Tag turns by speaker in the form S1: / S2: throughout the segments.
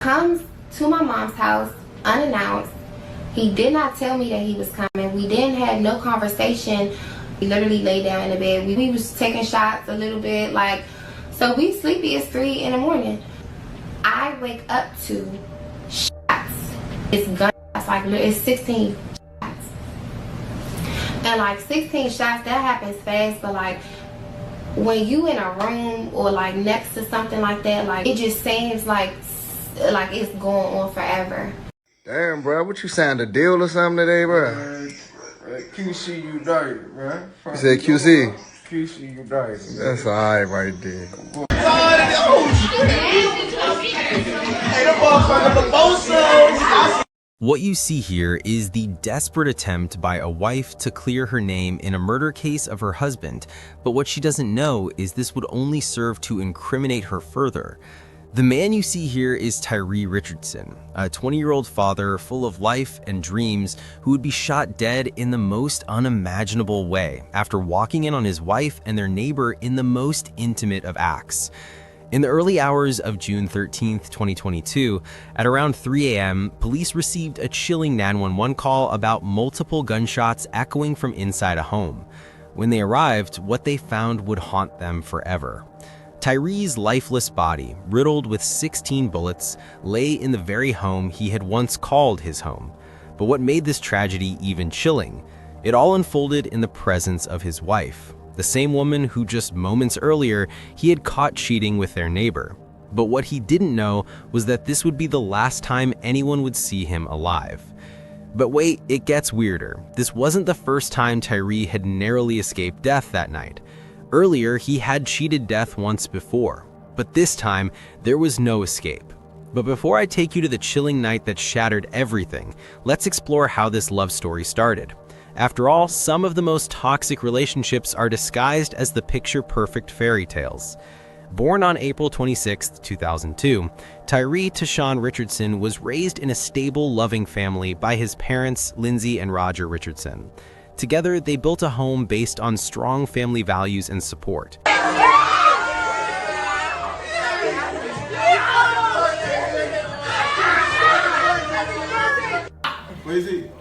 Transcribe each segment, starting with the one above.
S1: Comes to my mom's house unannounced. He did not tell me that he was coming. We didn't have no conversation. We literally laid down in the bed. We was taking shots a little bit, like, so we sleepy. It's 3 in the morning. I wake up to shots. It's gunshots, like it's 16 shots. And like 16 shots, that happens fast, but like when you in a room or like next to something like that, like it just seems like it's going on forever.
S2: Damn, bro, what you signed a deal or something today, bro?
S3: QC, you dirty, bro.
S2: You said QC?
S3: QC, you dirty.
S2: That's alright right there.
S4: What you see here is the desperate attempt by a wife to clear her name in a murder case of her husband, but what she doesn't know is this would only serve to incriminate her further. The man you see here is Tyrie Richardson, a 20-year-old father full of life and dreams who would be shot dead in the most unimaginable way after walking in on his wife and their neighbor in the most intimate of acts. In the early hours of June 13, 2022, at around 3 a.m., police received a chilling 911 call about multiple gunshots echoing from inside a home. When they arrived, what they found would haunt them forever. Tyrie's lifeless body, riddled with 16 bullets, lay in the very home he had once called his home. But what made this tragedy even chilling? It all unfolded in the presence of his wife, the same woman who just moments earlier he had caught cheating with their neighbor. But what he didn't know was that this would be the last time anyone would see him alive. But wait, it gets weirder. This wasn't the first time Tyrie had narrowly escaped death that night. Earlier, he had cheated death once before, but this time, there was no escape. But before I take you to the chilling night that shattered everything, let's explore how this love story started. After all, some of the most toxic relationships are disguised as the picture-perfect fairy tales. Born on April 26, 2002, Tyrie Tashawn Richardson was raised in a stable, loving family by his parents, Lindsay and Roger Richardson. Together, they built a home based on strong family values and support.
S3: What is it?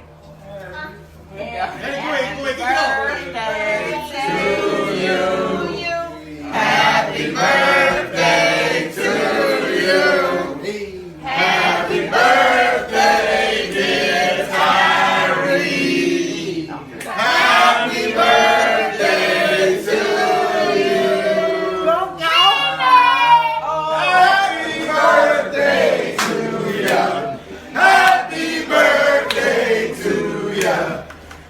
S5: Happy birthday to you. Happy birthday, dear Tyrie. Happy birthday to you. Happy birthday to you. Happy birthday to you.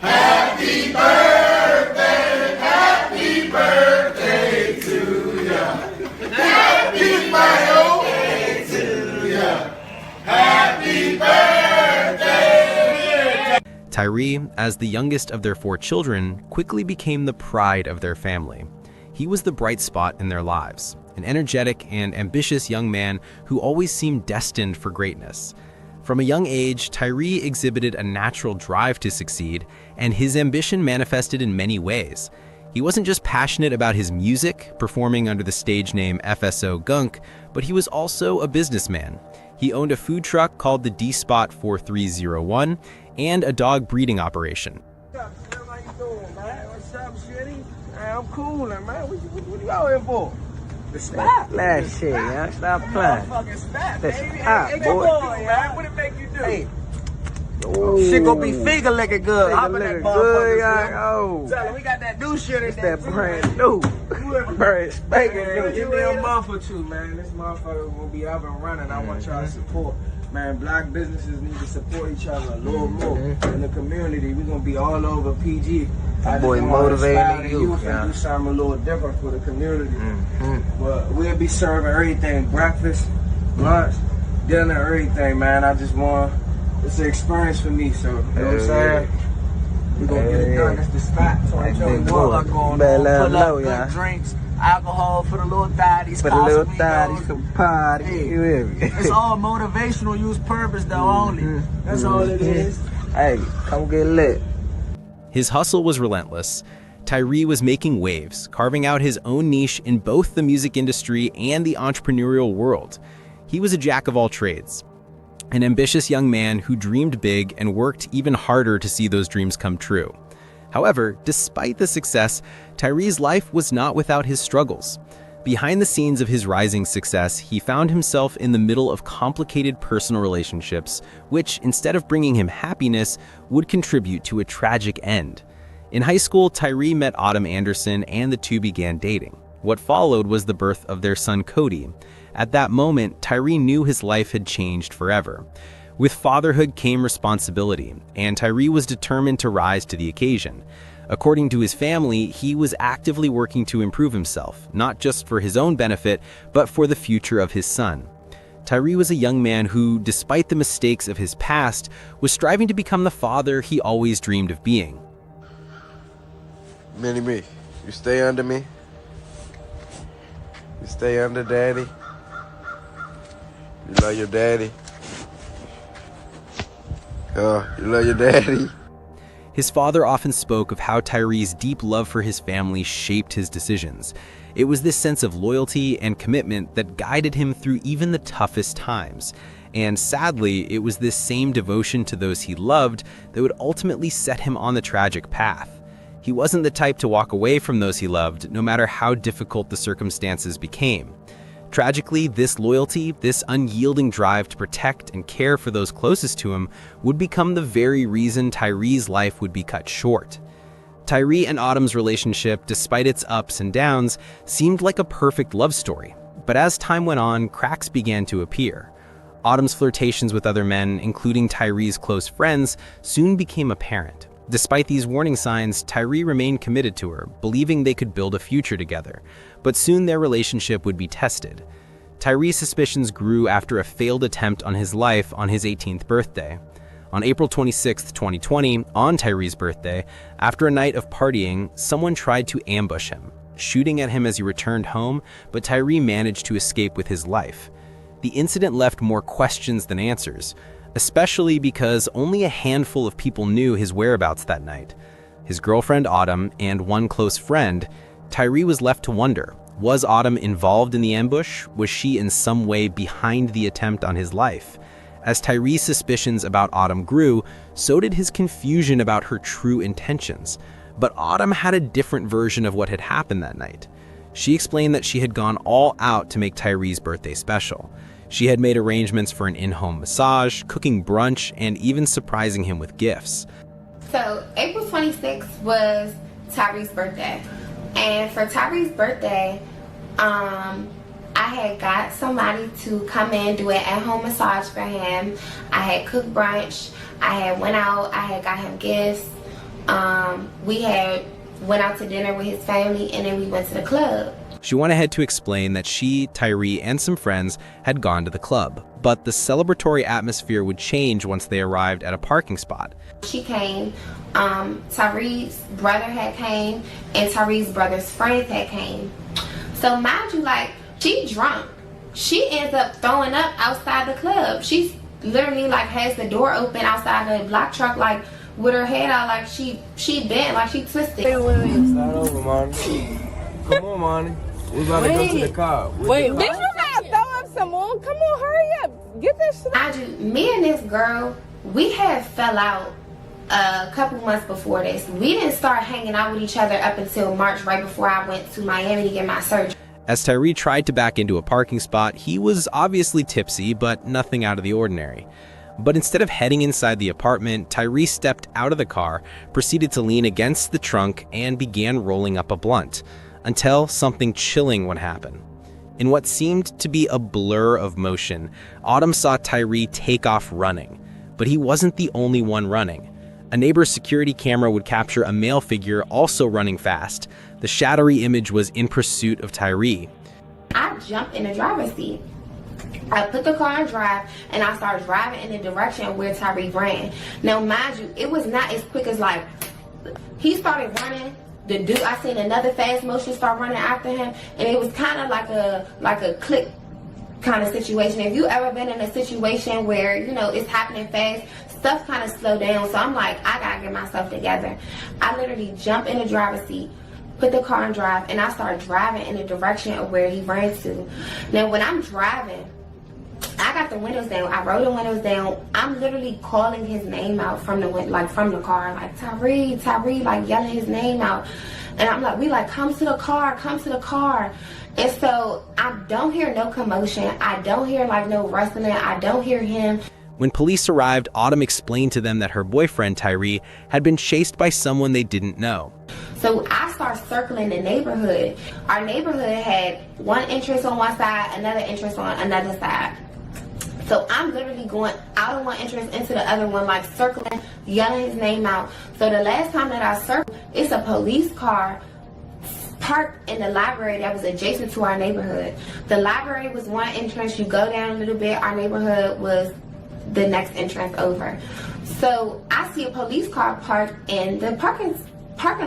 S5: Happy birthday, happy birthday to ya. Happy birthday to ya. Happy birthday.
S4: Tyrie, as the youngest of their 4 children, quickly became the pride of their family. He was the bright spot in their lives, an energetic and ambitious young man who always seemed destined for greatness. From a young age, Tyrie exhibited a natural drive to succeed, and his ambition manifested in many ways. He wasn't just passionate about his music, performing under the stage name FSO Gunk, but he was also a businessman. He owned a food truck called the D-Spot 4301 and a dog breeding operation.
S3: How you doing, man? What's up, shitty? Hey, I'm coolin', man. What you out here for? The spot.
S6: Last shit, man. Stop playing.
S3: Motherfucking spot,
S6: The
S3: baby.
S6: spot,
S3: Hey,
S6: boy.
S3: come on, man. What it make you do?
S6: Hey.
S3: Shit gonna be finger licking good. Hop in that motherfucker.
S6: Oh,
S3: Tell him we got that new shit in there.
S6: that brand new. Brand spanking new.
S3: Give me a month or two, man. This motherfucker will be up and running. I want y'all to support. Man, black businesses need to support each other a little more. In the community, we're gonna be all over PG.
S6: That boy motivating the youth,
S3: and do something a little different for the community. But we'll be serving everything: breakfast, lunch, dinner, everything, man. I just want, it's an experience for me, so you know what I'm saying? We're gonna get it done. That's the spot. 2021 going on. Pull up good drinks, alcohol for the little thotties.
S6: For the little thotties, some party. You hear me?
S3: It's all motivational use purpose though only. That's all it is.
S6: Hey, come get lit.
S4: His hustle was relentless. Tyrie was making waves, carving out his own niche in both the music industry and the entrepreneurial world. He was a jack of all trades, an ambitious young man who dreamed big and worked even harder to see those dreams come true. However, despite the success, Tyrie's life was not without his struggles. Behind the scenes of his rising success, he found himself in the middle of complicated personal relationships, which, instead of bringing him happiness, would contribute to a tragic end. In high school, Tyrie met Autumn Anderson and the two began dating. What followed was the birth of their son Cody. At that moment, Tyrie knew his life had changed forever. With fatherhood came responsibility, and Tyrie was determined to rise to the occasion. According to his family, he was actively working to improve himself, not just for his own benefit, but for the future of his son. Tyrie was a young man who, despite the mistakes of his past, was striving to become the father he always dreamed of being.
S3: Mini-me, you stay under me? You stay under daddy? You love your daddy? You love your daddy?
S4: His father often spoke of how Tyrie's deep love for his family shaped his decisions. It was this sense of loyalty and commitment that guided him through even the toughest times. And sadly, it was this same devotion to those he loved that would ultimately set him on the tragic path. He wasn't the type to walk away from those he loved, no matter how difficult the circumstances became. Tragically, this loyalty, this unyielding drive to protect and care for those closest to him, would become the very reason Tyrie's life would be cut short. Tyrie and Autumn's relationship, despite its ups and downs, seemed like a perfect love story. But as time went on, cracks began to appear. Autumn's flirtations with other men, including Tyrie's close friends, soon became apparent. Despite these warning signs, Tyrie remained committed to her, believing they could build a future together. But soon their relationship would be tested. Tyrie's suspicions grew after a failed attempt on his life on his 18th birthday. On April 26, 2020, on Tyrie's birthday, after a night of partying, someone tried to ambush him, shooting at him as he returned home, but Tyrie managed to escape with his life. The incident left more questions than answers, especially because only a handful of people knew his whereabouts that night. His girlfriend Autumn and one close friend. Tyrie was left to wonder, was Autumn involved in the ambush? Was she in some way behind the attempt on his life? As Tyrie's suspicions about Autumn grew, so did his confusion about her true intentions. But Autumn had a different version of what had happened that night. She explained that she had gone all out to make Tyrie's birthday special. She had made arrangements for an in-home massage, cooking brunch, and even surprising him with gifts.
S1: So April 26th was Tyrie's birthday. And for Tyrie's birthday, I had got somebody to come in, do an at-home massage for him. I had cooked brunch. I had went out. I had got him gifts. We had went out to dinner with his family, and then we went to the club.
S4: She went ahead to explain that she, Tyrie, and some friends had gone to the club, but the celebratory atmosphere would change once they arrived at a parking spot.
S1: She came, Tyrie's brother had came, and Tyrie's brother's friends had came. So mind you, like, she drunk. She ends up throwing up outside the club. She's literally like has the door open outside the block truck, like with her head out, like she bent, like she twisted.
S3: Wait. Start over, Monty. Come on, Monty. We about to go to the car.
S7: Wait, bitch, you gotta throw up some more. Come on, hurry up. Get this shit.
S1: Me and this girl, we had fell out a couple months before this. We didn't start hanging out with each other up until March, right before I went to Miami to get my surgery.
S4: As Tyrie tried to back into a parking spot, he was obviously tipsy, but nothing out of the ordinary. But instead of heading inside the apartment, Tyrie stepped out of the car, proceeded to lean against the trunk, and began rolling up a blunt, until something chilling would happen. In what seemed to be a blur of motion, Autumn saw Tyrie take off running, but he wasn't the only one running. A neighbor's security camera would capture a male figure also running fast. The shadowy image was in pursuit of Tyrie.
S1: I jumped in the driver's seat. I put the car in drive, and I started driving in the direction where Tyrie ran. Now, mind you, it was not as quick as like, he started running. The dude, I seen another fast motion start running after him, and it was kind of like a click kind of situation. If you ever been in a situation where, you know, it's happening fast, stuff kind of slow down. So I'm like, I gotta get myself together. I literally jumped in the driver's seat, put the car in drive, and I started driving in the direction of where he ran to. Now, when I'm driving, got the windows down. I rolled the windows down. I'm literally calling his name out from the car, like Tyrie, like yelling his name out. And I'm like, we like, come to the car. And so I don't hear no commotion. I don't hear like no rustling. I don't hear him.
S4: When police arrived, Autumn explained to them that her boyfriend, Tyrie, had been chased by someone they didn't know.
S1: So I start circling the neighborhood. Our neighborhood had one entrance on one side, another entrance on another side. So I'm literally going out of one entrance into the other one, like circling, yelling his name out. So the last time that I circled, it's a police car parked in the library that was adjacent to our neighborhood. The library was one entrance. You go down a little bit, our neighborhood was the next entrance over. So I see a police car parked in the parking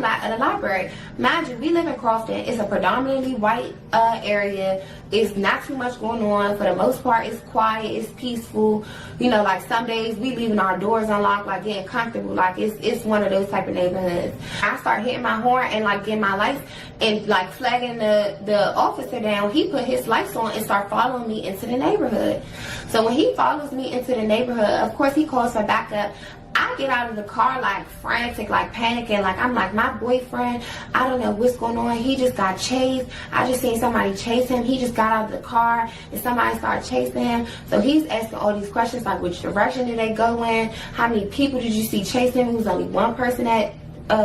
S1: lot of the library. Mind you, we live in Crofton. It's a predominantly white area. It's not too much going on. For the most part, it's quiet, it's peaceful. You know, like some days we leaving our doors unlocked, like getting comfortable. Like it's one of those type of neighborhoods. I start hitting my horn and like getting my lights and like flagging the officer down. He put his lights on and start following me into the neighborhood. So when he follows me into the neighborhood, of course he calls for backup. I get out of the car like frantic, like panicking, like I'm like, my boyfriend, I don't know what's going on. He just got chased. I just seen somebody chase him. He just got out of the car and somebody started chasing him. So he's asking all these questions like, which direction did they go in? How many people did you see chasing him? It was only one person that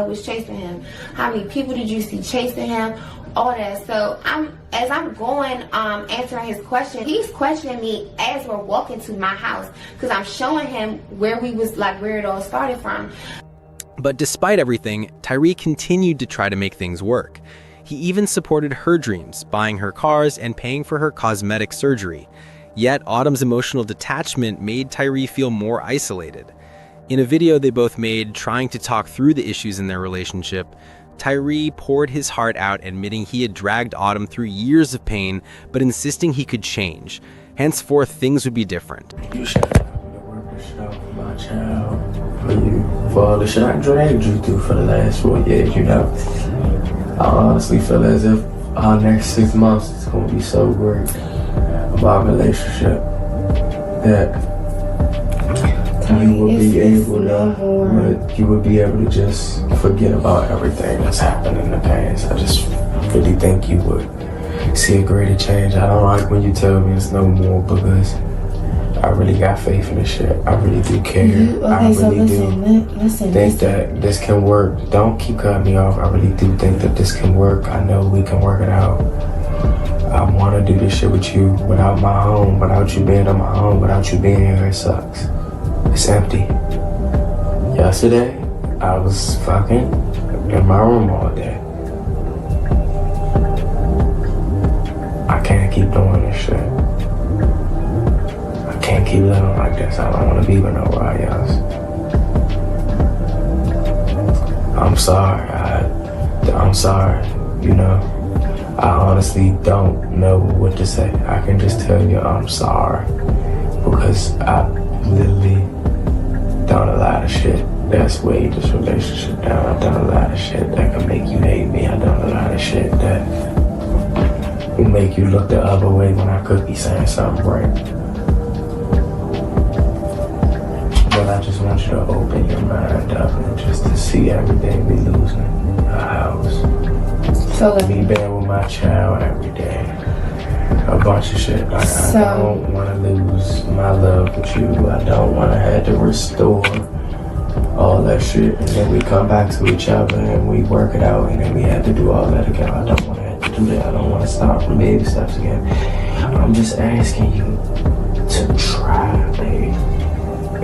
S1: was chasing him. How many people did you see chasing him? All that. So as I'm going answering his question, he's questioning me as we're walking to my house because I'm showing him where it all started from.
S4: But despite everything, Tyrie continued to try to make things work. He even supported her dreams, buying her cars and paying for her cosmetic surgery. Yet Autumn's emotional detachment made Tyrie feel more isolated. In a video they both made trying to talk through the issues in their relationship, Tyrie poured his heart out, admitting he had dragged Autumn through years of pain, but insisting he could change. Henceforth, things would be different.
S6: You should work this shit out for my child, for you, for all the shit I dragged you through for the last 4 years, you know. I honestly feel as if our next 6 months is going to be so great of our relationship that you will be able to just forget about everything that's happened in the past. I just really think you would see a greater change. I don't like when you tell me it's no more because I really got faith in this shit. I really do care. I really do think that this can work. Don't keep cutting me off. I really do think that this can work. I know we can work it out. I want to do this shit with you without my home, without you being on my home, without you being here. It sucks. It's empty. Yesterday, I was fucking in my room all day. I can't keep doing this shit. I can't keep living like this. I don't want to be with nobody else. I'm sorry. I'm sorry, you know. I honestly don't know what to say. I can just tell you I'm sorry because I literally done a lot of shit that's weighed this relationship down. I've done a lot of shit that can make you hate me. I've done a lot of shit that will make you look the other way when I could be saying something right. But I just want you to open your mind up and just to see everything we losing. A house.
S1: So
S6: me being with my child every day. A bunch of shit. Like, I don't want to lose my love with you. I don't want to have to restore all that shit. And then we come back to each other and we work it out and then we have to do all that again. I don't want to have to do that. I don't want to start from baby steps again. I'm just asking you to try, baby.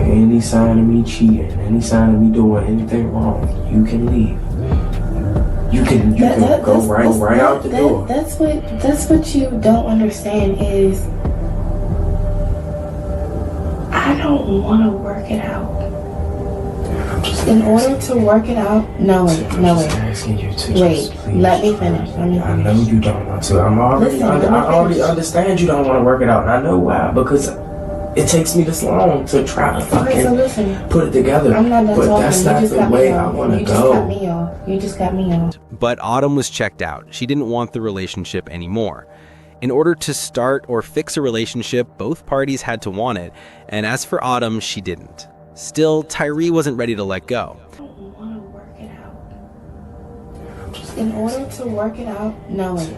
S6: Any sign of me cheating, any sign of me doing anything wrong, you can leave. You can go right out the door.
S1: That's what you don't understand is I don't want to work it out. In order to work it out, no way. Wait, let me finish.
S6: I know you don't want to. I already understand you don't want to work it out, and I know why. Because it takes me this long to try to fucking put it together.
S1: I'm not done
S6: but
S1: talking.
S6: that's not the way I want to go.
S1: You just got me off.
S4: But Autumn was checked out. She didn't want the relationship anymore. In order to start or fix a relationship, both parties had to want it, and as for Autumn, she didn't. Still, Tyrie wasn't ready to let go.
S1: I don't want to work it out. In order to work it out, no wait.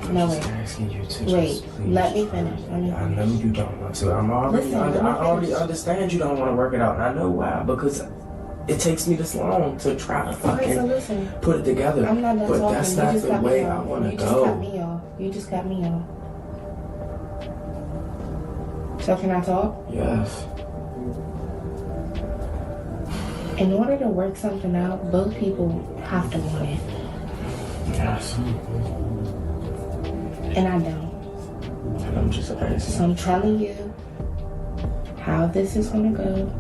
S1: Wait, let me finish.
S6: I know you don't want to. I already understand you don't want to work it out, and I know why. Because it takes me this long to try to fucking put it together.
S1: I'm not done
S6: but
S1: talking.
S6: that's not the way I want to go.
S1: You just cut me off. So can I talk?
S6: Yes.
S1: In order to work something out, both people have to want it.
S6: Yes.
S1: And I don't.
S6: And I'm just asking.
S1: So I'm telling you how this is gonna go.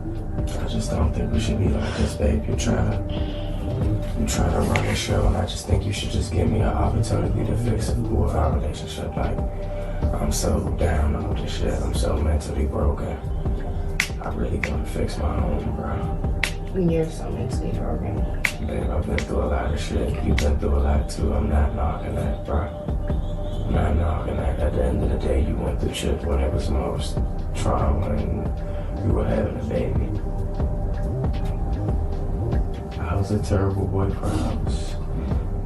S6: I just don't think we should be like this, babe. You're trying to run a show, and I just think you should just give me an opportunity to fix our relationship. Like, I'm so down on this shit. I'm so mentally broken. I really want to fix my own, bro.
S1: You're so mentally broken.
S6: Babe, I've been through a lot of shit. You've been through a lot too. I'm not knocking that, bro. I'm not knocking that. At the end of the day, you went through shit when it was most trauma and you were having a baby. I was a terrible boyfriend. I was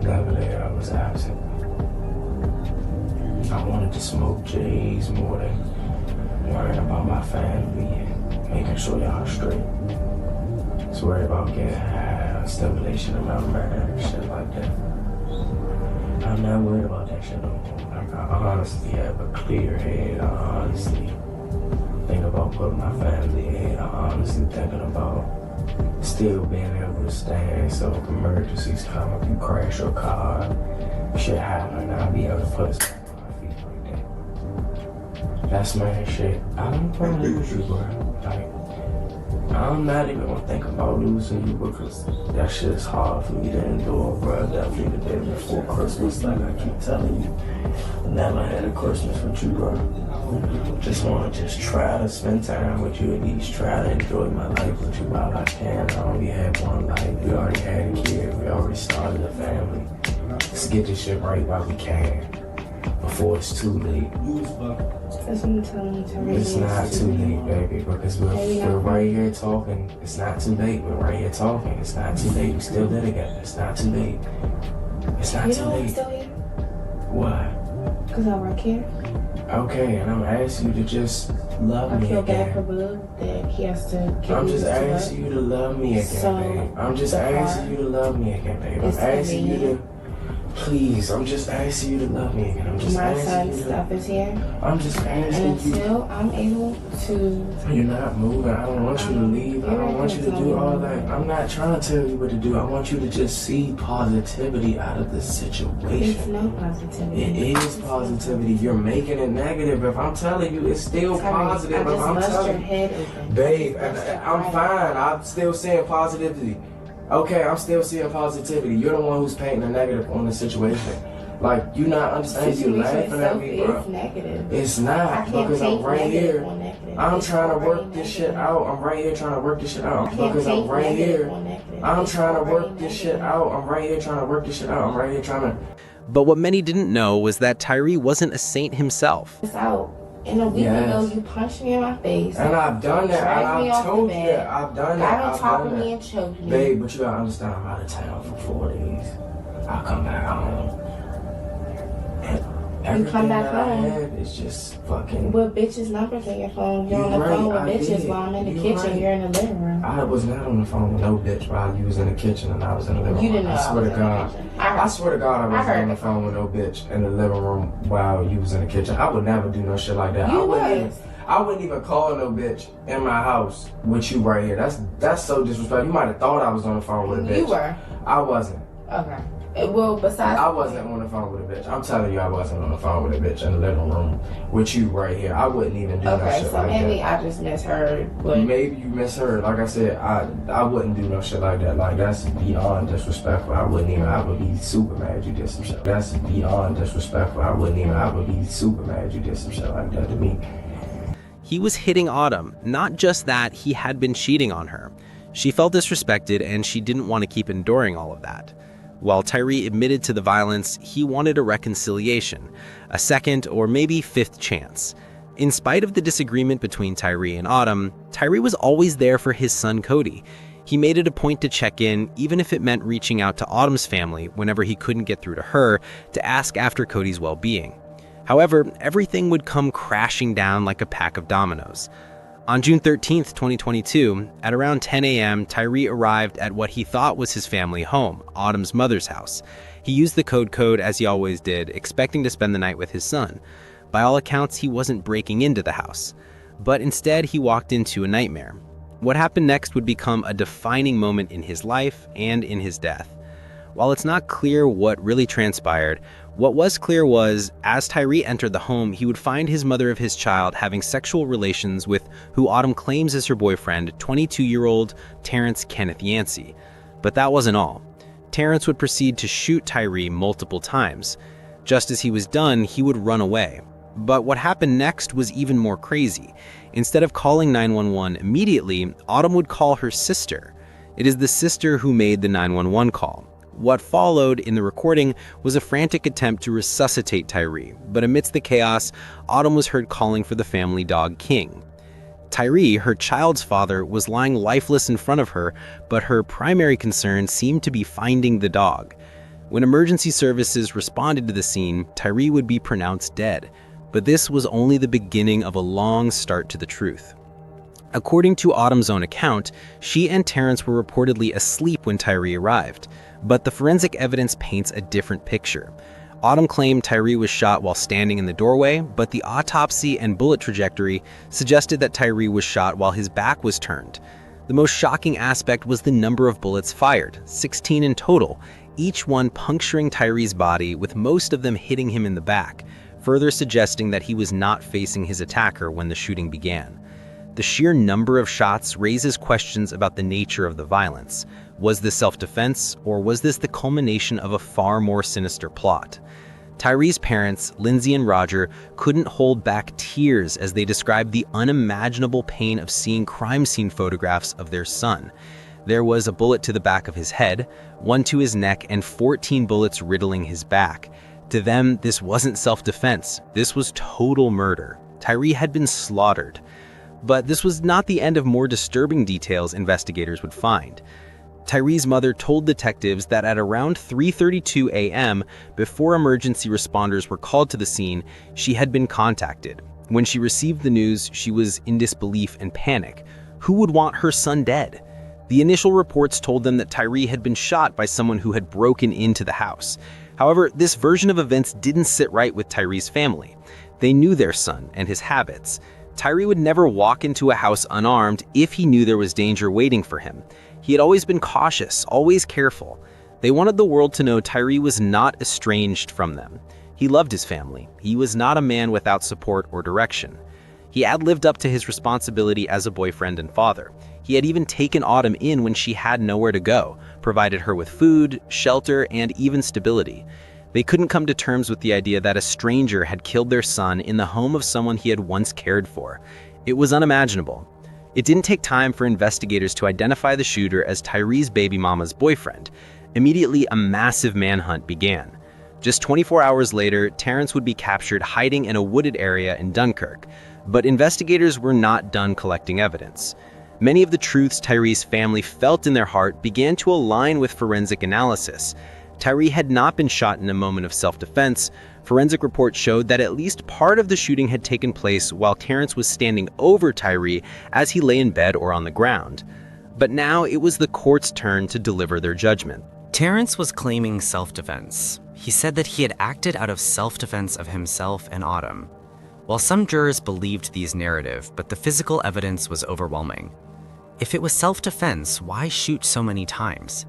S6: never there. I was absent. I wanted to smoke J's more than worrying about my family and making sure y'all straight. I was worried about getting high, stimulation in my marriage, shit like that. I'm not worried about that shit no more. Like, I honestly have a clear head. I honestly think about putting my family in. I honestly thinking about still being able to stand. So if emergencies come, if you crash your car, shit happen, I'll be able to put us back on my feet like that. That's my shit. I don't want to lose you, bro. Like, I'm not even gonna think about losing you because that shit is hard for me to endure, bro. Definitely the day before Christmas, like I keep telling you. I never had a Christmas with you, bro. Just wanna try to spend time with you, at least try to enjoy my life with you while I can. I only had one life. We already had a kid. We already started a family. Let's get this shit right while we can, before it's too late.
S1: That's what I'm telling you, Tyrie.
S6: It's not too late, baby, because we're right here talking. It's not too late. We're right here talking. It's not too late. We still there together. It's not too late. It's not too late.
S1: I'm still here?
S6: Why?
S1: Because I work here.
S6: Okay, and I'm asking you to just love me again.
S1: I feel bad for Blue that he has to get
S6: I'm just asking you to love me again, babe. I'm just asking you to love me again, babe. I'm asking you to... Please, I'm just asking you to love me again. I'm just
S1: my
S6: asking
S1: son's
S6: you to...
S1: stuff is here.
S6: I'm just asking
S1: and
S6: you...
S1: until I'm able to...
S6: You're not moving. I don't want you to leave. I don't want you to do all that. I'm not trying to tell you what to do. I want you to just see positivity out of the situation.
S1: There's no positivity.
S6: It is positivity. You're making it negative. If I'm telling you, it's still positive.
S1: I
S6: If I'm
S1: just
S6: telling
S1: your head open.
S6: Babe, I'm fine. I'm still seeing positivity. Okay, I'm still seeing positivity. You're the one who's painting a negative on the situation. Like, you not understanding, you laughing at me, bro.
S1: It's negative.
S6: It's not, because I'm right here. I'm trying to work this shit out. I'm right here trying to work this shit out. Because I'm right here. I'm trying to work this shit out. I'm right here trying to work this shit out. I'm right here trying to...
S4: But what many didn't know was that Tyrie wasn't a saint himself.
S1: It's out. And a week ago, you punched me in my face.
S6: And I've done that. And I've told you that. I've done that.
S1: Got on top of me and choked me.
S6: Babe, but you gotta understand, I'm out of town for 4 days. I'll come back home. And
S1: you come back home.
S6: It's just fucking...
S1: With bitches' numbers in your phone. You're on the phone with bitches while I'm in the kitchen. You're in the living room.
S6: I was not on the phone with no bitch while you was in the kitchen and I was in the living room.
S1: You didn't know
S6: I swear to God. I swear to God I wasn't on the phone with no bitch in the living room while you was in the kitchen. I would never do no shit like that. I wouldn't even call no bitch in my house with you right here. That's so disrespectful. You might have thought I was on the phone with a bitch.
S1: You were.
S6: I wasn't.
S1: Okay. Well, besides...
S6: I wasn't on the phone with a bitch. I'm telling you, I wasn't on the phone with a bitch in the living room with you right here. I wouldn't even do no shit like that.
S1: Okay, so maybe I just misheard. But...
S6: Maybe you misheard. Like I said, I wouldn't do no shit like that. Like, that's beyond disrespectful. I would be super mad you did some shit. That's beyond disrespectful. I would be super mad you did some shit like that to me.
S4: He was hitting Autumn. Not just that, he had been cheating on her. She felt disrespected and she didn't want to keep enduring all of that. While Tyrie admitted to the violence, he wanted a reconciliation, a second or maybe fifth chance. In spite of the disagreement between Tyrie and Autumn, Tyrie was always there for his son Cody. He made it a point to check in, even if it meant reaching out to Autumn's family whenever he couldn't get through to her, to ask after Cody's well-being. However, everything would come crashing down like a pack of dominoes. On June 13, 2022, at around 10 a.m., Tyrie arrived at what he thought was his family home, Autumn's mother's house. He used the code as he always did, expecting to spend the night with his son. By all accounts, he wasn't breaking into the house, but instead he walked into a nightmare. What happened next would become a defining moment in his life and in his death. While it's not clear what really transpired, what was clear was, as Tyrie entered the home, he would find his mother of his child having sexual relations with who Autumn claims is her boyfriend, 22-year-old Terrence Kenneth Yancey. But that wasn't all. Terrence would proceed to shoot Tyrie multiple times. Just as he was done, he would run away. But what happened next was even more crazy. Instead of calling 911 immediately, Autumn would call her sister. It is the sister who made the 911 call. What followed in the recording was a frantic attempt to resuscitate Tyrie, but amidst the chaos, Autumn was heard calling for the family dog King. Tyrie, her child's father, was lying lifeless in front of her, but her primary concern seemed to be finding the dog. When emergency services responded to the scene, Tyrie would be pronounced dead, but this was only the beginning of a long start to the truth. According to Autumn's own account, she and Terrence were reportedly asleep when Tyrie arrived, but the forensic evidence paints a different picture. Autumn claimed Tyrie was shot while standing in the doorway, but the autopsy and bullet trajectory suggested that Tyrie was shot while his back was turned. The most shocking aspect was the number of bullets fired, 16 in total, each one puncturing Tyrie's body, with most of them hitting him in the back, further suggesting that he was not facing his attacker when the shooting began. The sheer number of shots raises questions about the nature of the violence. Was this self-defense, or was this the culmination of a far more sinister plot? Tyrie's parents, Lindsay and Roger, couldn't hold back tears as they described the unimaginable pain of seeing crime scene photographs of their son. There was a bullet to the back of his head, one to his neck, and 14 bullets riddling his back. To them, this wasn't self-defense. This was total murder. Tyrie had been slaughtered. But this was not the end of more disturbing details investigators would find. Tyrie's mother told detectives that at around 3:32 a.m., before emergency responders were called to the scene, she had been contacted. When she received the news, she was in disbelief and panic. Who would want her son dead? The initial reports told them that Tyrie had been shot by someone who had broken into the house. However, this version of events didn't sit right with Tyrie's family. They knew their son and his habits. Tyrie would never walk into a house unarmed if he knew there was danger waiting for him. He had always been cautious, always careful. They wanted the world to know Tyrie was not estranged from them. He loved his family. He was not a man without support or direction. He had lived up to his responsibility as a boyfriend and father. He had even taken Autumn in when she had nowhere to go, provided her with food, shelter, and even stability. They couldn't come to terms with the idea that a stranger had killed their son in the home of someone he had once cared for. It was unimaginable. It didn't take time for investigators to identify the shooter as Tyrie's baby mama's boyfriend. Immediately, a massive manhunt began. Just 24 hours later, Terrence would be captured hiding in a wooded area in Dunkirk. But investigators were not done collecting evidence. Many of the truths Tyrie's family felt in their heart began to align with forensic analysis. Tyrie had not been shot in a moment of self-defense. Forensic reports showed that at least part of the shooting had taken place while Terrence was standing over Tyrie as he lay in bed or on the ground. But now it was the court's turn to deliver their judgment.
S8: Terrence was claiming self-defense. He said that he had acted out of self-defense of himself and Autumn. While some jurors believed these narrative, but the physical evidence was overwhelming. If it was self-defense, why shoot so many times?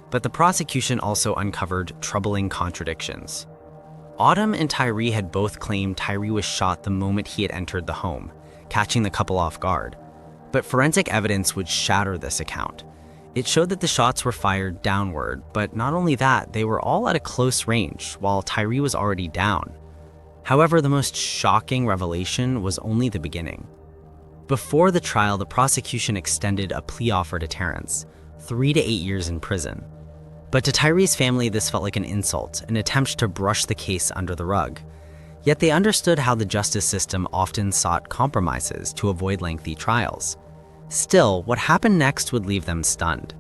S8: But the prosecution also uncovered troubling contradictions. Autumn and Tyrie had both claimed Tyrie was shot the moment he had entered the home, catching the couple off guard. But forensic evidence would shatter this account. It showed that the shots were fired downward, but not only that, they were all at a close range, while Tyrie was already down. However, the most shocking revelation was only the beginning. Before the trial, the prosecution extended a plea offer to Terrence, 3 to 8 years in prison. But to Tyrie's family, this felt like an insult, an attempt to brush the case under the rug. Yet they understood how the justice system often sought compromises to avoid lengthy trials. Still, what happened next would leave them stunned.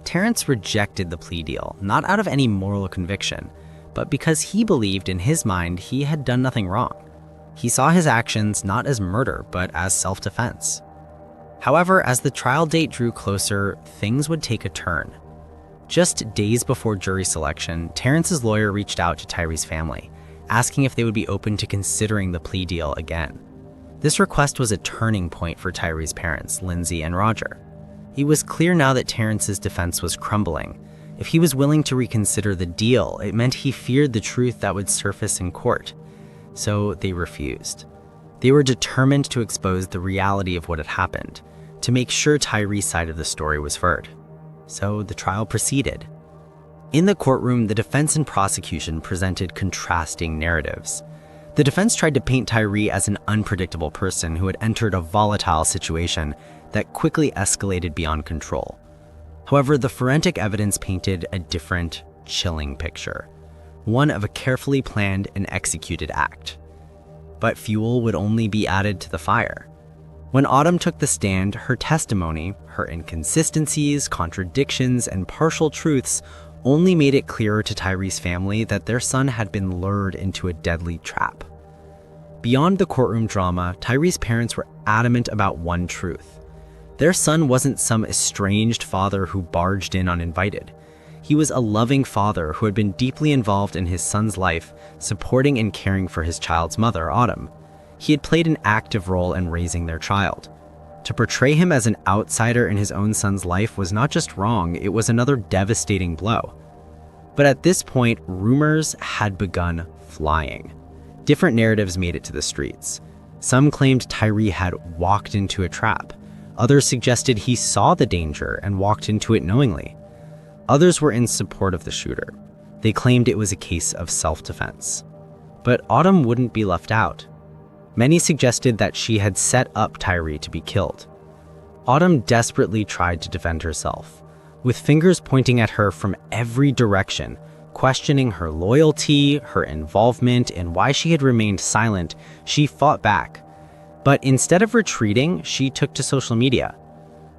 S8: Terrence rejected the plea deal, not out of any moral conviction, but because he believed in his mind he had done nothing wrong. He saw his actions not as murder, but as self-defense. However, as the trial date drew closer, things would take a turn. Just days before jury selection, Terrence's lawyer reached out to Tyrie's family, asking if they would be open to considering the plea deal again. This request was a turning point for Tyrie's parents, Lindsay and Roger. It was clear now that Terrence's defense was crumbling. If he was willing to reconsider the deal, it meant he feared the truth that would surface in court. So they refused. They were determined to expose the reality of what had happened, to make sure Tyrie's side of the story was heard. So the trial proceeded. In the courtroom, the defense and prosecution presented contrasting narratives. The defense tried to paint Tyrie as an unpredictable person who had entered a volatile situation that quickly escalated beyond control. However, the forensic evidence painted a different, chilling picture, one of a carefully planned and executed act. But fuel would only be added to the fire. When Autumn took the stand, her testimony, her inconsistencies, contradictions, and partial truths only made it clearer to Tyrie's family that their son had been lured into a deadly trap. Beyond the courtroom drama, Tyrie's parents were adamant about one truth. Their son wasn't some estranged father who barged in uninvited. He was a loving father who had been deeply involved in his son's life, supporting and caring for his child's mother, Autumn. He had played an active role in raising their child. To portray him as an outsider in his own son's life was not just wrong, it was another devastating blow. But at this point, rumors had begun flying. Different narratives made it to the streets. Some claimed Tyrie had walked into a trap. Others suggested he saw the danger and walked into it knowingly. Others were in support of the shooter. They claimed it was a case of self-defense. But Autumn wouldn't be left out. Many suggested that she had set up Tyrie to be killed. Autumn desperately tried to defend herself, with fingers pointing at her from every direction, questioning her loyalty, her involvement, and why she had remained silent. She fought back. But instead of retreating, she took to social media.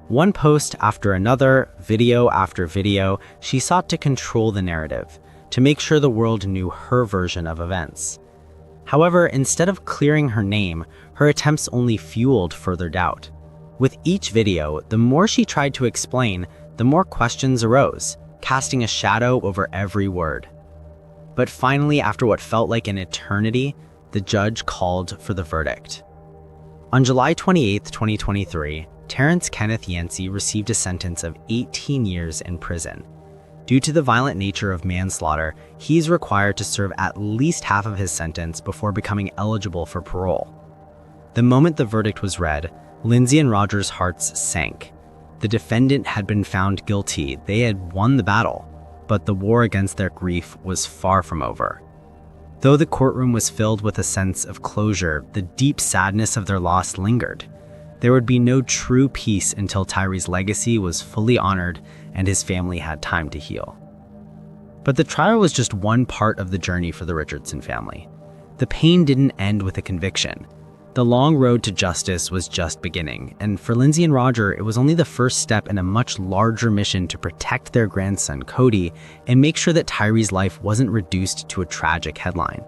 S8: One post after another, video after video, she sought to control the narrative, to make sure the world knew her version of events. However, instead of clearing her name, her attempts only fueled further doubt. With each video, the more she tried to explain, the more questions arose, casting a shadow over every word. But finally, after what felt like an eternity, the judge called for the verdict. On July 28, 2023, Terrence Kenneth Yancey received a sentence of 18 years in prison. Due to the violent nature of manslaughter, he's required to serve at least half of his sentence before becoming eligible for parole. The moment the verdict was read, Lindsay and Roger's hearts sank. The defendant had been found guilty. They had won the battle, but the war against their grief was far from over. Though the courtroom was filled with a sense of closure, the deep sadness of their loss lingered. There would be no true peace until Tyrie's legacy was fully honored and his family had time to heal. But the trial was just one part of the journey for the Richardson family. The pain didn't end with a conviction. The long road to justice was just beginning, and for Lindsay and Roger, it was only the first step in a much larger mission to protect their grandson, Cody, and make sure that Tyrie's life wasn't reduced to a tragic headline.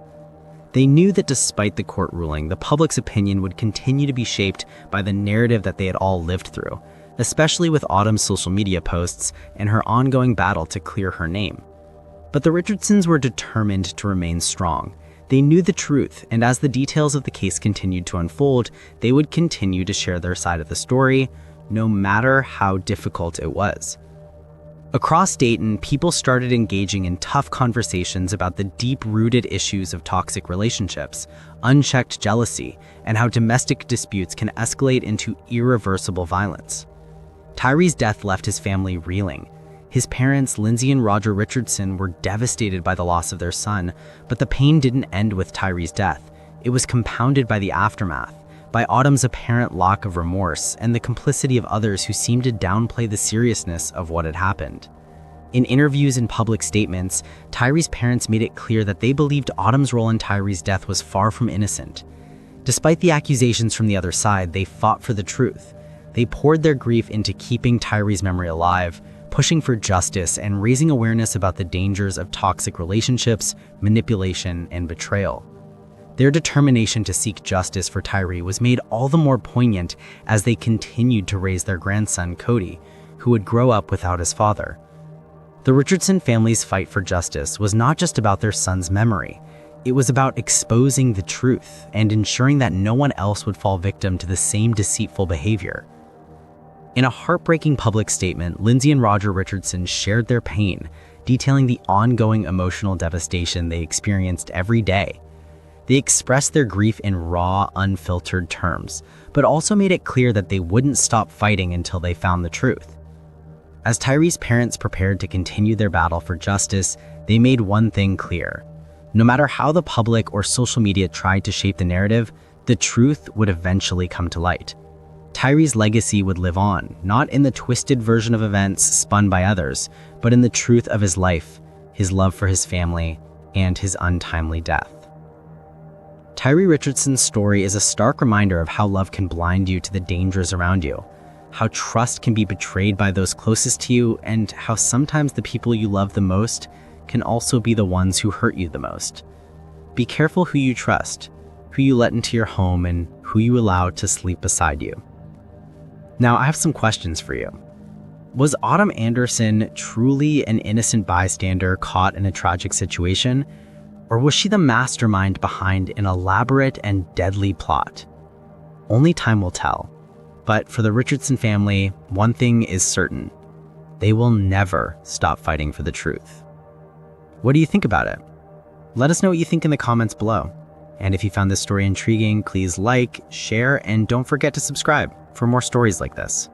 S8: They knew that despite the court ruling, the public's opinion would continue to be shaped by the narrative that they had all lived through, especially with Autumn's social media posts and her ongoing battle to clear her name. But the Richardsons were determined to remain strong. They knew the truth, and as the details of the case continued to unfold, they would continue to share their side of the story, no matter how difficult it was. Across Dayton, people started engaging in tough conversations about the deep-rooted issues of toxic relationships, unchecked jealousy, and how domestic disputes can escalate into irreversible violence. Tyrie's death left his family reeling. His parents, Lindsay and Roger Richardson, were devastated by the loss of their son, but the pain didn't end with Tyrie's death. It was compounded by the aftermath, by Autumn's apparent lack of remorse and the complicity of others who seemed to downplay the seriousness of what had happened. In interviews and public statements, Tyrie's parents made it clear that they believed Autumn's role in Tyrie's death was far from innocent. Despite the accusations from the other side, they fought for the truth. They poured their grief into keeping Tyrie's memory alive, pushing for justice, and raising awareness about the dangers of toxic relationships, manipulation, and betrayal. Their determination to seek justice for Tyrie was made all the more poignant as they continued to raise their grandson, Cody, who would grow up without his father. The Richardson family's fight for justice was not just about their son's memory. It was about exposing the truth and ensuring that no one else would fall victim to the same deceitful behavior. In a heartbreaking public statement, Lindsay and Roger Richardson shared their pain, detailing the ongoing emotional devastation they experienced every day. They expressed their grief in raw, unfiltered terms, but also made it clear that they wouldn't stop fighting until they found the truth. As Tyrie's parents prepared to continue their battle for justice, they made one thing clear. No matter how the public or social media tried to shape the narrative, the truth would eventually come to light. Tyrie's legacy would live on, not in the twisted version of events spun by others, but in the truth of his life, his love for his family, and his untimely death. Tyrie Richardson's story is a stark reminder of how love can blind you to the dangers around you, how trust can be betrayed by those closest to you, and how sometimes the people you love the most can also be the ones who hurt you the most. Be careful who you trust, who you let into your home, and who you allow to sleep beside you. Now, I have some questions for you. Was Autumn Anderson truly an innocent bystander caught in a tragic situation? Or was she the mastermind behind an elaborate and deadly plot? Only time will tell. But for the Richardson family, one thing is certain. They will never stop fighting for the truth. What do you think about it? Let us know what you think in the comments below. And if you found this story intriguing, please like, share, and don't forget to subscribe for more stories like this.